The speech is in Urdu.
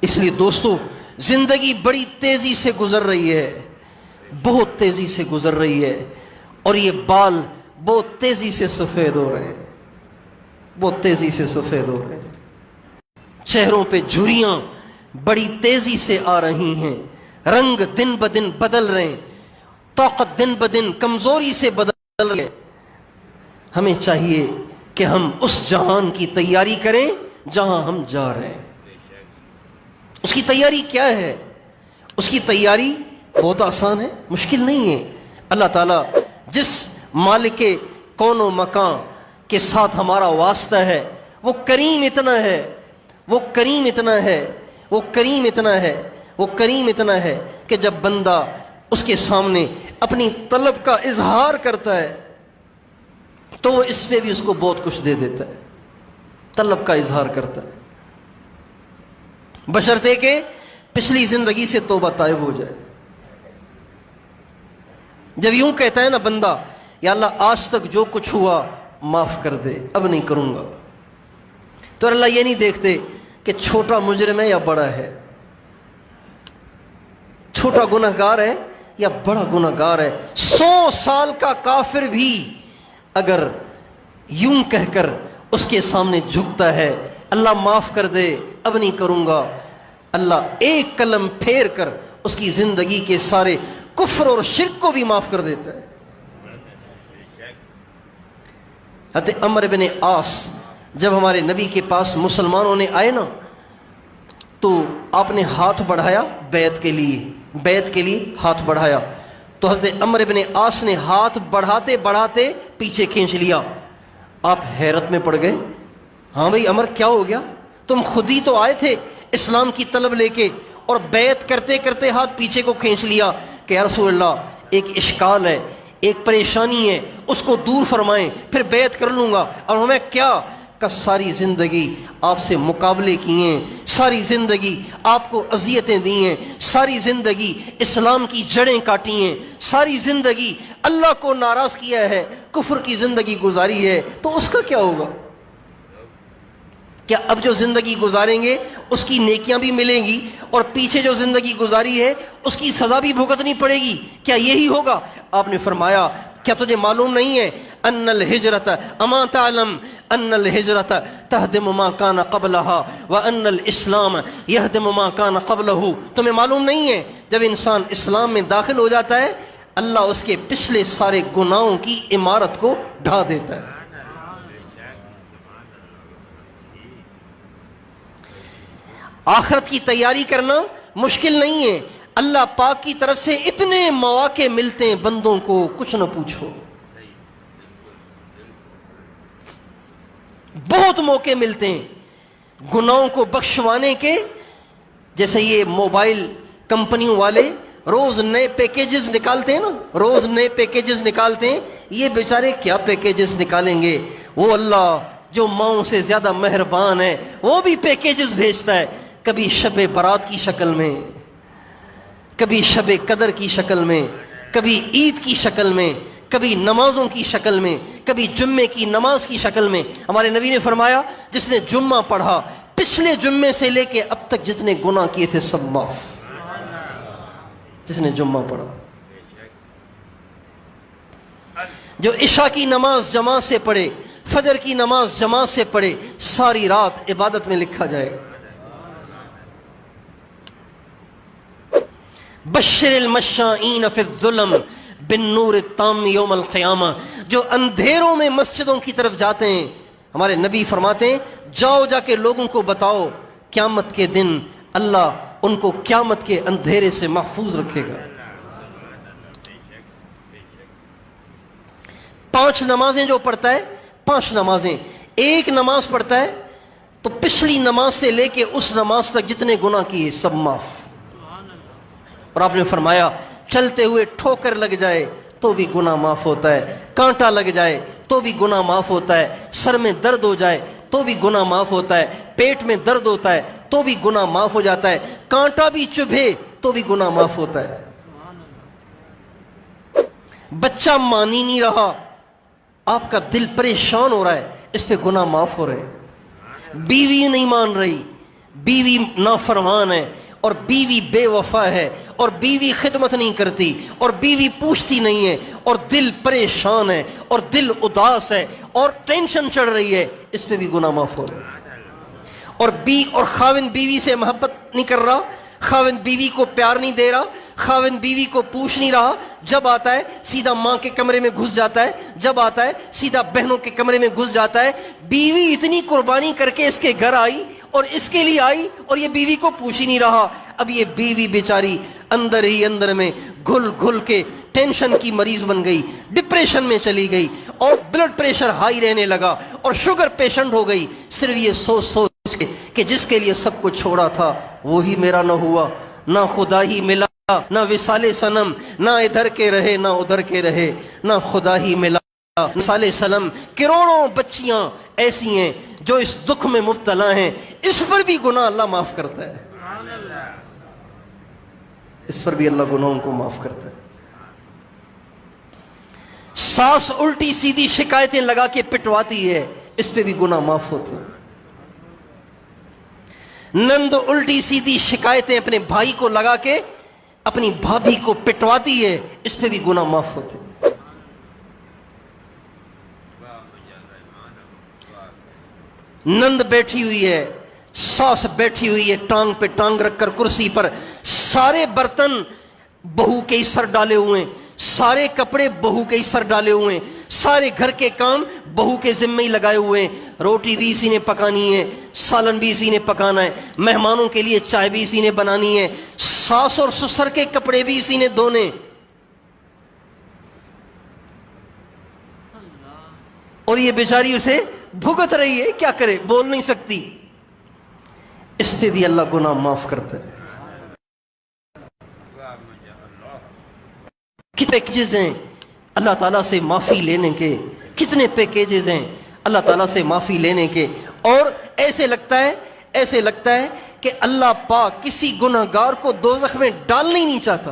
اس لیے دوستو زندگی بڑی تیزی سے گزر رہی ہے، بہت تیزی سے گزر رہی ہے، اور یہ بال بہت تیزی سے سفید ہو رہے ہیں، بہت تیزی سے سفید ہو رہے ہیں، چہروں پہ جھریاں بڑی تیزی سے آ رہی ہیں، رنگ دن بدن بدل رہے ہیں، طاقت دن بدن کمزوری سے بدل رہے ہیں۔ ہمیں چاہیے کہ ہم اس جہان کی تیاری کریں جہاں ہم جا رہے ہیں۔ اس کی تیاری کیا ہے؟ اس کی تیاری بہت آسان ہے، مشکل نہیں ہے۔ اللہ تعالیٰ جس مالک کون و مکان کے ساتھ ہمارا واسطہ ہے وہ کریم اتنا ہے، وہ کریم اتنا ہے، وہ کریم اتنا ہے، وہ کریم اتنا ہے کہ جب بندہ اس کے سامنے اپنی طلب کا اظہار کرتا ہے تو وہ اس پہ بھی اس کو بہت کچھ دے دیتا ہے، طلب کا اظہار کرتا ہے، بشرطے کہ پچھلی زندگی سے توبہ طائب ہو جائے۔ جب یوں کہتا ہے نا بندہ، یا اللہ آج تک جو کچھ ہوا معاف کر دے، اب نہیں کروں گا، تو اللہ یہ نہیں دیکھتے کہ چھوٹا مجرم ہے یا بڑا ہے، چھوٹا گنہگار ہے یا بڑا گنہگار ہے۔ 100 سال کا کافر بھی اگر یوں کہہ کر اس کے سامنے جھکتا ہے اللہ معاف کر دے اب نہیں کروں گا، اللہ ایک قلم پھیر کر اس کی زندگی کے سارے کفر اور شرک کو بھی معاف کر دیتا ہے۔ حضرت عمرو بن عاص جب ہمارے نبی کے پاس مسلمانوں نے آئے نا تو آپ نے ہاتھ بڑھایا بیعت کے لیے ہاتھ بڑھایا، تو حضرت عمرو بن عاص نے ہاتھ بڑھاتے بڑھاتے پیچھے کھینچ لیا۔ آپ حیرت میں پڑ گئے، ہاں بھئی عمر کیا ہو گیا؟ تم خود ہی تو آئے تھے اسلام کی طلب لے کے اور بیعت کرتے کرتے ہاتھ پیچھے کو کھینچ لیا کہ یا رسول اللہ ایک اشکال ہے، ایک پریشانی ہے، اس کو دور فرمائیں پھر بیعت کر لوں گا۔ اور ہمیں کیا کہ ساری زندگی آپ سے مقابلے کیے ہیں، ساری زندگی آپ کو اذیتیں دی ہیں، ساری زندگی اسلام کی جڑیں کاٹی ہیں، ساری زندگی اللہ کو ناراض کیا ہے، کفر کی زندگی گزاری ہے، تو اس کا کیا ہوگا؟ کیا اب جو زندگی گزاریں گے اس کی نیکیاں بھی ملیں گی اور پیچھے جو زندگی گزاری ہے اس کی سزا بھی بھگتنی پڑے گی؟ کیا یہی ہوگا؟ آپ نے فرمایا کیا تجھے معلوم نہیں ہے ان الہجرت اما تعلم ان الہجرت تہدم ما کان قبلہا وان الاسلام یہدم ما کان قبلہ؟ تمہیں معلوم نہیں ہے جب انسان اسلام میں داخل ہو جاتا ہے اللہ اس کے پچھلے سارے گناہوں کی عمارت کو ڈھا دیتا ہے۔ آخرت کی تیاری کرنا مشکل نہیں ہے، اللہ پاک کی طرف سے اتنے مواقع ملتے ہیں بندوں کو کچھ نہ پوچھو، بہت موقع ملتے ہیں گناہوں کو بخشوانے کے۔ جیسے یہ موبائل کمپنیوں والے روز نئے پیکیجز نکالتے ہیں نا، روز نئے پیکیجز نکالتے ہیں، یہ بیچارے کیا پیکیجز نکالیں گے؟ وہ اللہ جو ماؤں سے زیادہ مہربان ہے وہ بھی پیکیجز بھیجتا ہے، کبھی شب برات کی شکل میں، کبھی شب قدر کی شکل میں، کبھی عید کی شکل میں، کبھی نمازوں کی شکل میں، کبھی جمعے کی نماز کی شکل میں۔ ہمارے نبی نے فرمایا جس نے جمعہ پڑھا پچھلے جمعے سے لے کے اب تک جتنے گناہ کیے تھے سب معاف، جس نے جمعہ پڑھا۔ جو عشاء کی نماز جماعت سے پڑھے، فجر کی نماز جماعت سے پڑھے، ساری رات عبادت میں لکھا جائے گا۔ بشر المشائین فی الظلم بالنور التام یوم القیامہ، جو اندھیروں میں مسجدوں کی طرف جاتے ہیں، ہمارے نبی فرماتے ہیں جاؤ جا کے لوگوں کو بتاؤ قیامت کے دن اللہ ان کو قیامت کے اندھیرے سے محفوظ رکھے گا۔ 5 نمازیں جو پڑھتا ہے، 5 نمازیں، ایک نماز پڑھتا ہے تو پچھلی نماز سے لے کے اس نماز تک جتنے گناہ کیے سب معاف۔ اور آپ نے فرمایا چلتے ہوئے ٹھوکر لگ جائے تو بھی گناہ معاف ہوتا ہے، کانٹا لگ جائے تو بھی گناہ معاف ہوتا ہے، سر میں درد ہو جائے تو بھی گناہ معاف ہوتا ہے، پیٹ میں درد ہوتا ہے تو بھی گناہ معاف ہو جاتا ہے، کانٹا بھی چبھے تو بھی گناہ معاف ہوتا ہے۔ بچہ مان ہی نہیں رہا، آپ کا دل پریشان ہو رہا ہے، اس پہ گناہ معاف ہو رہے ہیں۔ بیوی نہیں مان رہی، بیوی نافرمان ہے اور بیوی بے وفا ہے اور بیوی خدمت نہیں کرتی اور بیوی پوچھتی نہیں ہے اور دل پریشان ہے اور دل اداس ہے اور ٹینشن چڑھ رہی ہے، اس پہ بھی گناہ معاف ہو رہا ہے۔ اور خاوند بیوی سے محبت نہیں کر رہا، خاوند بیوی کو پیار نہیں دے رہا، خاوند بیوی کو پوچھ نہیں رہا، جب آتا ہے سیدھا ماں کے کمرے میں گھس جاتا ہے، جب آتا ہے سیدھا بہنوں کے کمرے میں گھس جاتا ہے۔ بیوی اتنی قربانی کر کے اس کے گھر آئی اور اس کے لیے آئی اور یہ بیوی کو پوچھ ہی نہیں رہا۔ اب یہ بیوی بیچاری اندر ہی اندر میں گھل گھل کے ٹینشن کی مریض بن گئی، ڈپریشن میں چلی گئی اور بلڈ پریشر ہائی رہنے لگا اور شوگر پیشنٹ ہو گئی، صرف یہ سوچ سوچ کے کہ جس کے لیے سب کچھ چھوڑا تھا وہی میرا نہ ہوا، نہ خدا ہی ملا، نہ وصال صنم، نہ ادھر کے رہے نہ ادھر کے رہے، نہ خدا ہی ملا وصال صنم۔ کروڑوں بچیاں ایسی ہیں جو اس دکھ میں مبتلا ہیں، اس پر بھی گناہ اللہ معاف کرتا ہے، اس پر بھی اللہ گناہوں کو معاف کرتا ہے۔ ساس الٹی سیدھی شکایتیں لگا کے پٹواتی ہے، اس پہ بھی گناہ معاف ہوتا ہے۔ نند الٹی سیدھی شکایتیں اپنے بھائی کو لگا کے اپنی بھابھی کو پٹواتی ہے، اس پہ بھی گناہ معاف ہوتے ہیں۔ نند بیٹھی ہوئی ہے، ساس بیٹھی ہوئی ہے ٹانگ پہ ٹانگ رکھ کر کرسی پر، سارے برتن بہو کے ہی سر ڈالے ہوئے ہیں، سارے کپڑے بہو کے ہی سر ڈالے ہوئے ہیں، سارے گھر کے کام بہو کے ذمہ ہی لگائے ہوئے ہیں، روٹی بھی اسی نے پکانی ہے، سالن بھی اسی نے پکانا ہے، مہمانوں کے لیے چائے بھی اسی نے بنانی ہے، ساس اور سسر کے کپڑے بھی اسی نے دھونے، اور یہ بیچاری اسے بھگت رہی ہے، کیا کرے، بول نہیں سکتی، اس پہ بھی اللہ گناہ معاف کرتا ہے۔ کتنے پیکیجز ہیں اللہ تعالیٰ سے معافی لینے کے، کتنے پیکیجز ہیں اللہ تعالیٰ سے معافی لینے کے، اور ایسے لگتا ہے کہ اللہ پاک کسی گناہگار کو دوزخ میں ڈالنا ہی نہیں چاہتا۔